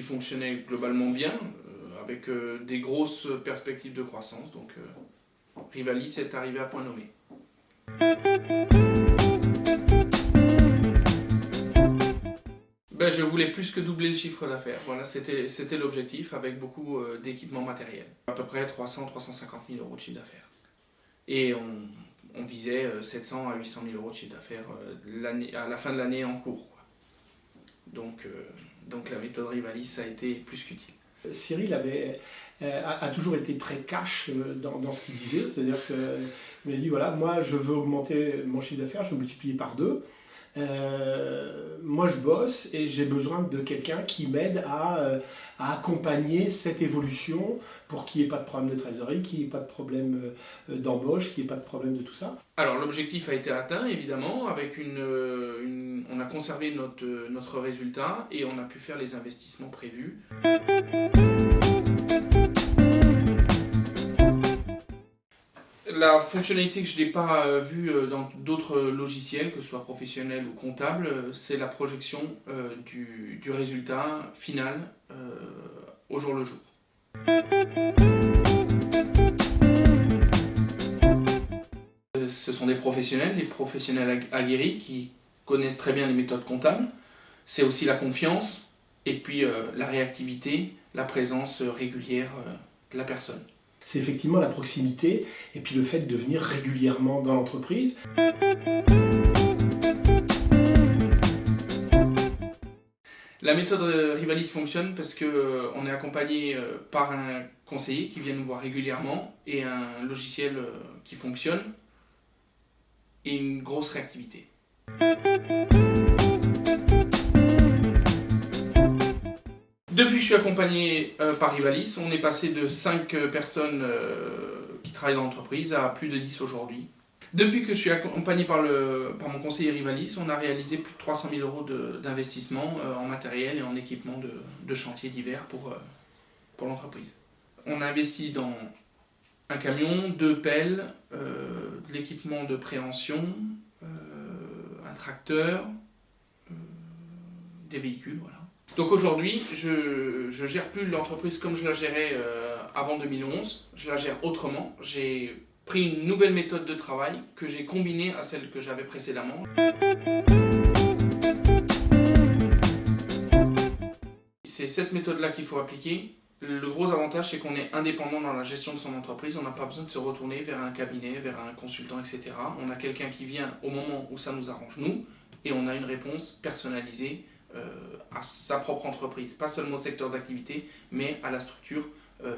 fonctionnait globalement bien, avec des grosses perspectives de croissance. Donc Rivalis est arrivé à point nommé. Je voulais plus que doubler le chiffre d'affaires. Voilà, c'était l'objectif, avec beaucoup d'équipements matériels. À peu près 300-350 000 euros de chiffre d'affaires. Et on visait 700 à 800 000 euros de chiffre d'affaires à la fin de l'année en cours. Donc la méthode Rivalis a été plus qu'utile. Cyril a toujours été très cash dans ce qu'il disait, c'est-à-dire qu'il m'a dit voilà, moi je veux augmenter mon chiffre d'affaires, je veux multiplier par 2. Moi je bosse et j'ai besoin de quelqu'un qui m'aide à accompagner cette évolution pour qu'il n'y ait pas de problème de trésorerie, qu'il n'y ait pas de problème d'embauche, qu'il n'y ait pas de problème de tout ça. Alors l'objectif a été atteint évidemment, avec on a conservé notre résultat et on a pu faire les investissements prévus. La fonctionnalité que je n'ai pas vue dans d'autres logiciels, que ce soit professionnels ou comptables, c'est la projection du résultat final au jour le jour. Ce sont des professionnels aguerris qui connaissent très bien les méthodes comptables. C'est aussi la confiance et puis la réactivité, la présence régulière de la personne. C'est effectivement la proximité et puis le fait de venir régulièrement dans l'entreprise. La méthode Rivalis fonctionne parce qu'on est accompagné par un conseiller qui vient nous voir régulièrement et un logiciel qui fonctionne et une grosse réactivité. Depuis que je suis accompagné par Rivalis, on est passé de 5 personnes qui travaillent dans l'entreprise à plus de 10 aujourd'hui. Depuis que je suis accompagné par mon conseiller Rivalis, on a réalisé plus de 300 000 euros d'investissement en matériel et en équipement de chantier divers pour l'entreprise. On a investi dans un camion, 2 pelles, de l'équipement de préhension, un tracteur, des véhicules, voilà. Donc aujourd'hui, je gère plus l'entreprise comme je la gérais avant 2011, je la gère autrement. J'ai pris une nouvelle méthode de travail que j'ai combinée à celle que j'avais précédemment. C'est cette méthode-là qu'il faut appliquer. Le gros avantage, c'est qu'on est indépendant dans la gestion de son entreprise. On n'a pas besoin de se retourner vers un cabinet, vers un consultant, etc. On a quelqu'un qui vient au moment où ça nous arrange, nous, et on a une réponse personnalisée à sa propre entreprise. Pas seulement au secteur d'activité, mais à la structure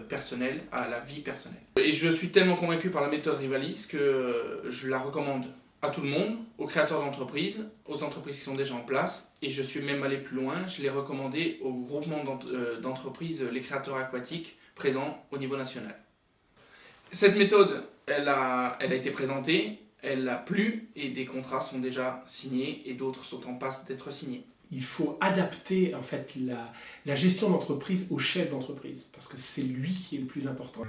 personnelle, à la vie personnelle. Et je suis tellement convaincu par la méthode Rivalis que je la recommande à tout le monde, aux créateurs d'entreprises, aux entreprises qui sont déjà en place, et je suis même allé plus loin, je l'ai recommandé au groupement d'entreprises, les créateurs aquatiques, présents au niveau national. Cette méthode, elle a été présentée, elle a plu, et des contrats sont déjà signés, et d'autres sont en passe d'être signés. Il faut adapter en fait la gestion d'entreprise au chef d'entreprise, parce que c'est lui qui est le plus important.